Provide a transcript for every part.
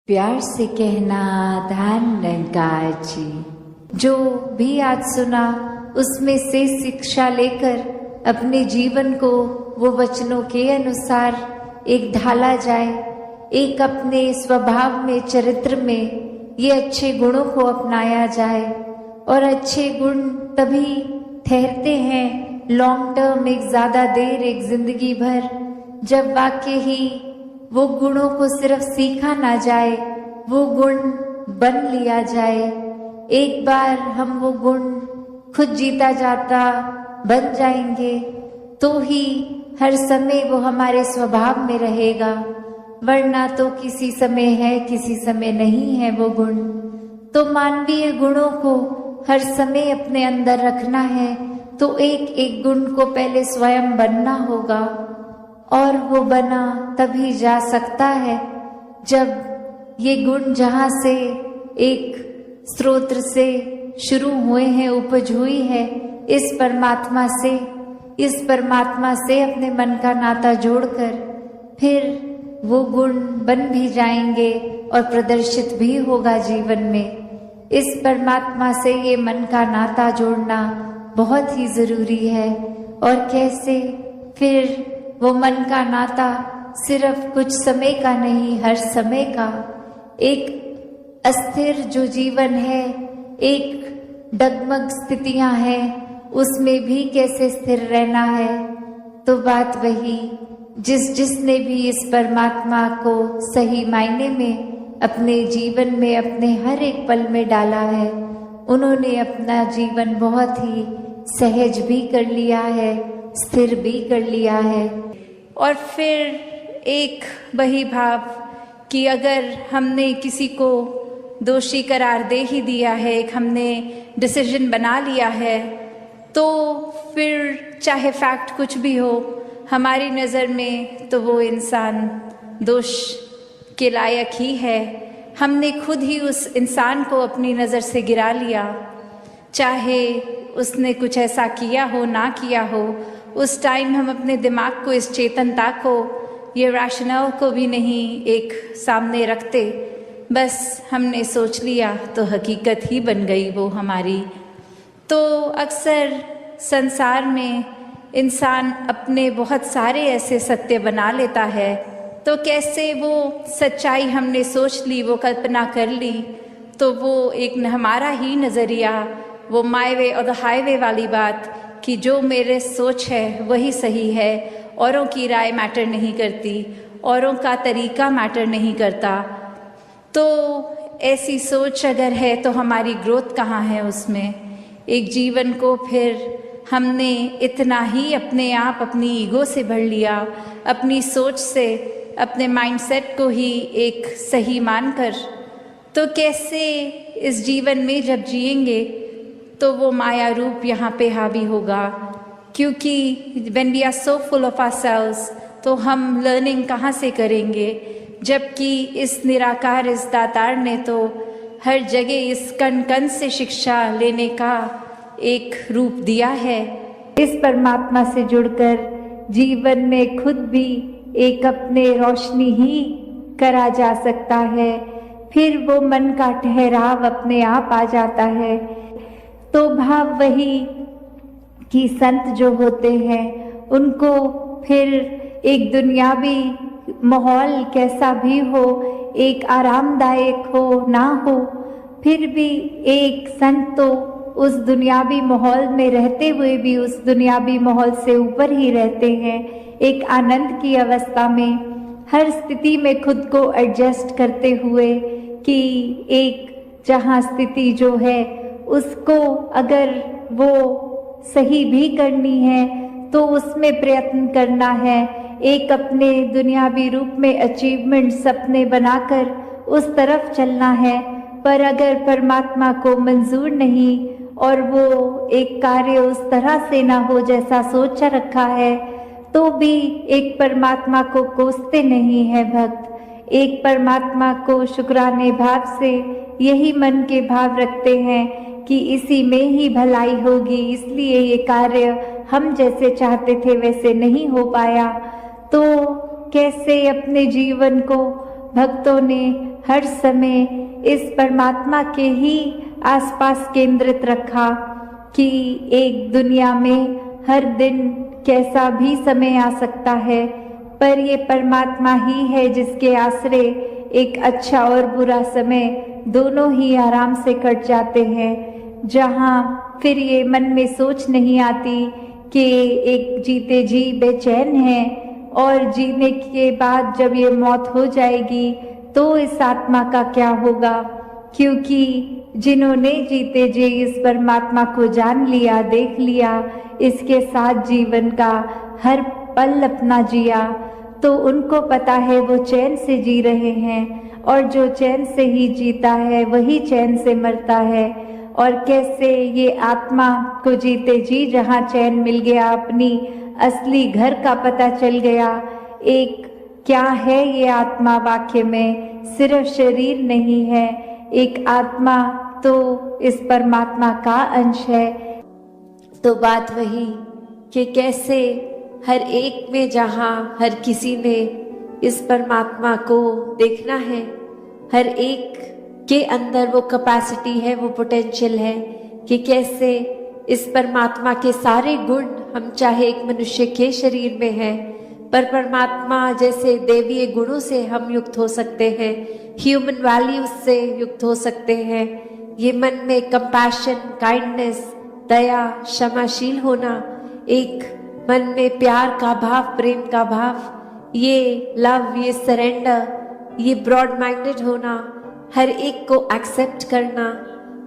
प्यार से कहना धन निरंकार जी। जो भी आज सुना उसमें से शिक्षा लेकर अपने जीवन को वो वचनों के अनुसार एक ढाला जाए, एक अपने स्वभाव में चरित्र में ये अच्छे गुणों को अपनाया जाए। और अच्छे गुण तभी ठहरते हैं लॉन्ग टर्म, एक ज्यादा देर, एक जिंदगी भर, जब वाकई ही वो गुणों को सिर्फ सीखा ना जाए, वो गुण बन लिया जाए। एक बार हम वो गुण खुद जीता जाता बन जाएंगे तो ही हर समय वो हमारे स्वभाव में रहेगा, वरना तो किसी समय है किसी समय नहीं है वो गुण। तो मानवीय गुणों को हर समय अपने अंदर रखना है तो एक एक गुण को पहले स्वयं बनना होगा, और वो बना तभी जा सकता है जब ये गुण जहाँ से एक स्रोत से शुरू हुए हैं, उपज हुई है इस परमात्मा से अपने मन का नाता जोड़कर फिर वो गुण बन भी जाएंगे और प्रदर्शित भी होगा जीवन में। इस परमात्मा से ये मन का नाता जोड़ना बहुत ही जरूरी है। और कैसे? फिर वो मन का नाता सिर्फ कुछ समय का नहीं, हर समय का। एक अस्थिर जो जीवन है, एक डगमग स्थितियां हैं, उसमें भी कैसे स्थिर रहना है। तो बात वही, जिसने भी इस परमात्मा को सही मायने में अपने जीवन में, अपने हर एक पल में डाला है, उन्होंने अपना जीवन बहुत ही सहज भी कर लिया है, स्थिर भी कर लिया है। और फिर एक वही भाव कि अगर हमने किसी को दोषी करार दे ही दिया है, एक हमने डिसीजन बना लिया है, तो फिर चाहे फैक्ट कुछ भी हो हमारी नज़र में, तो वो इंसान दोष के लायक ही है। हमने खुद ही उस इंसान को अपनी नज़र से गिरा लिया, चाहे उसने कुछ ऐसा किया हो ना किया हो। उस टाइम हम अपने दिमाग को, इस चेतनता को, ये रैशनल को भी नहीं एक सामने रखते, बस हमने सोच लिया तो हकीकत ही बन गई वो हमारी। तो अक्सर संसार में इंसान अपने बहुत सारे ऐसे सत्य बना लेता है, तो कैसे वो सच्चाई हमने सोच ली, वो कल्पना कर ली, तो वो एक हमारा ही नज़रिया, वो माय वे और द हाईवे वाली बात कि जो मेरे सोच है वही सही है, औरों की राय मैटर नहीं करती, औरों का तरीका मैटर नहीं करता। तो ऐसी सोच अगर है तो हमारी ग्रोथ कहाँ है उसमें? एक जीवन को फिर हमने इतना ही अपने आप, अपनी ईगो से भर लिया, अपनी सोच से, अपने माइंडसेट को ही एक सही मानकर। तो कैसे इस जीवन में जब जिएंगे तो वो माया रूप यहाँ पे हावी होगा, क्योंकि when we are so full of ourselves, तो हम लर्निंग कहाँ से करेंगे, जबकि इस निराकार, इस दातार ने तो हर जगह इस कण कण से शिक्षा लेने का एक रूप दिया है। इस परमात्मा से जुड़कर जीवन में खुद भी एक अपने रोशनी ही करा जा सकता है, फिर वो मन का ठहराव अपने आप आ जाता है। तो भाव वही कि संत जो होते हैं उनको फिर एक दुनियावी माहौल कैसा भी हो, एक आरामदायक हो ना हो, फिर भी एक संत तो उस दुनियावी माहौल में रहते हुए भी उस दुनियावी माहौल से ऊपर ही रहते हैं, एक आनंद की अवस्था में, हर स्थिति में खुद को एडजस्ट करते हुए कि एक जहाँ स्थिति जो है उसको अगर वो सही भी करनी है तो उसमें प्रयत्न करना है, एक अपने दुनियावी रूप में अचीवमेंट सपने बनाकर उस तरफ चलना है। पर अगर परमात्मा को मंजूर नहीं और वो एक कार्य उस तरह से ना हो जैसा सोच रखा है, तो भी एक परमात्मा को कोसते नहीं है भक्त, एक परमात्मा को शुक्राने भाव से यही मन के भाव रखते हैं कि इसी में ही भलाई होगी, इसलिए ये कार्य हम जैसे चाहते थे वैसे नहीं हो पाया। तो कैसे अपने जीवन को भक्तों ने हर समय इस परमात्मा के ही आसपास केंद्रित रखा कि एक दुनिया में हर दिन कैसा भी समय आ सकता है, पर ये परमात्मा ही है जिसके आश्रय एक अच्छा और बुरा समय दोनों ही आराम से कट जाते हैं। जहाँ फिर ये मन में सोच नहीं आती कि एक जीते जी बेचैन है और जीने के बाद जब ये मौत हो जाएगी तो इस आत्मा का क्या होगा, क्योंकि जिन्होंने जीते जी इस परमात्मा को जान लिया, देख लिया, इसके साथ जीवन का हर पल अपना जिया, तो उनको पता है वो चैन से जी रहे हैं और जो चैन से ही जीता है वही चैन से मरता है। और कैसे ये आत्मा को जीते जी जहाँ चैन मिल गया, अपनी असली घर का पता चल गया। एक क्या है ये आत्मा, वाक्य में सिर्फ शरीर नहीं है, एक आत्मा तो इस परमात्मा का अंश है। तो बात वही कि कैसे हर एक में जहाँ हर किसी ने इस परमात्मा को देखना है, हर एक के अंदर वो कैपेसिटी है, वो पोटेंशियल है कि कैसे इस परमात्मा के सारे गुण, हम चाहे एक मनुष्य के शरीर में है पर परमात्मा जैसे देवीय गुणों से हम युक्त हो सकते हैं, ह्यूमन वैल्यूज से युक्त हो सकते हैं। ये मन में कंपैशन, काइंडनेस, दया, क्षमाशील होना, एक मन में प्यार का भाव, प्रेम का भाव, ये लव, ये सरेंडर, ये ब्रॉड माइंडेड होना, हर एक को एक्सेप्ट करना,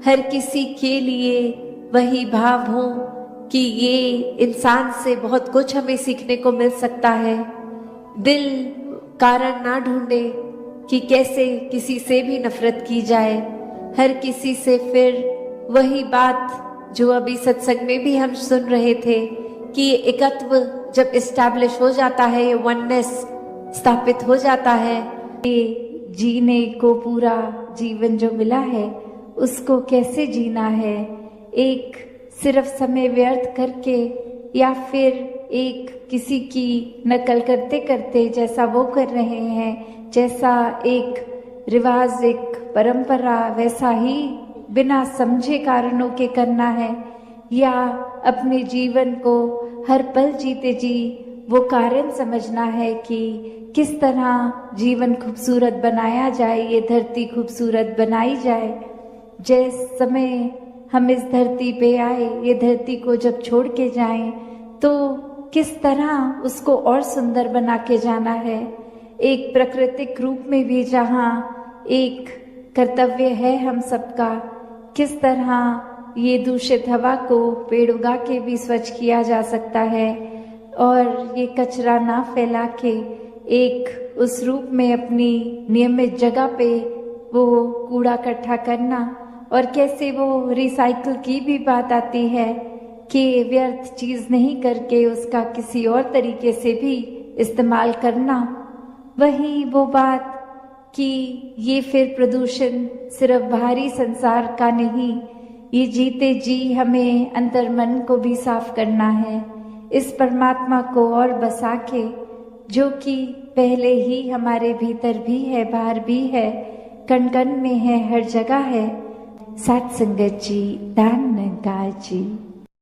हर किसी के लिए वही भाव हो कि ये इंसान से बहुत कुछ हमें सीखने को मिल सकता है। दिल कारण ना ढूंढे कि कैसे किसी से भी नफरत की जाए, हर किसी से फिर वही बात जो अभी सत्संग में भी हम सुन रहे थे कि ये एकत्व जब इस्टेब्लिश हो जाता है, ये वननेस स्थापित हो जाता है, ये जीने को पूरा जीवन जो मिला है उसको कैसे जीना है, एक सिर्फ समय व्यर्थ करके या फिर एक किसी की नकल करते करते जैसा वो कर रहे हैं, जैसा एक रिवाज, एक परंपरा, वैसा ही बिना समझे कारणों के करना है, या अपने जीवन को हर पल जीते जी वो कारण समझना है कि किस तरह जीवन खूबसूरत बनाया जाए, ये धरती खूबसूरत बनाई जाए। जिस समय हम इस धरती पे आए, ये धरती को जब छोड़ के जाएं तो किस तरह उसको और सुंदर बना के जाना है, एक प्राकृतिक रूप में भी जहाँ एक कर्तव्य है हम सबका, किस तरह ये दूषित हवा को पेड़ उगा के भी स्वच्छ किया जा सकता है और ये कचरा ना फैला के एक उस रूप में अपनी नियमित जगह पे वो कूड़ा इकट्ठा करना, और कैसे वो रिसाइकल की भी बात आती है कि व्यर्थ चीज नहीं करके उसका किसी और तरीके से भी इस्तेमाल करना। वही वो बात कि ये फिर प्रदूषण सिर्फ बाहरी संसार का नहीं, ये जीते जी हमें अंतर मन को भी साफ करना है, इस परमात्मा को और बसा के, जो कि पहले ही हमारे भीतर भी है, बाहर भी है, कण कण में है, हर जगह है। सत्संगत जी, धन्यवाद जी।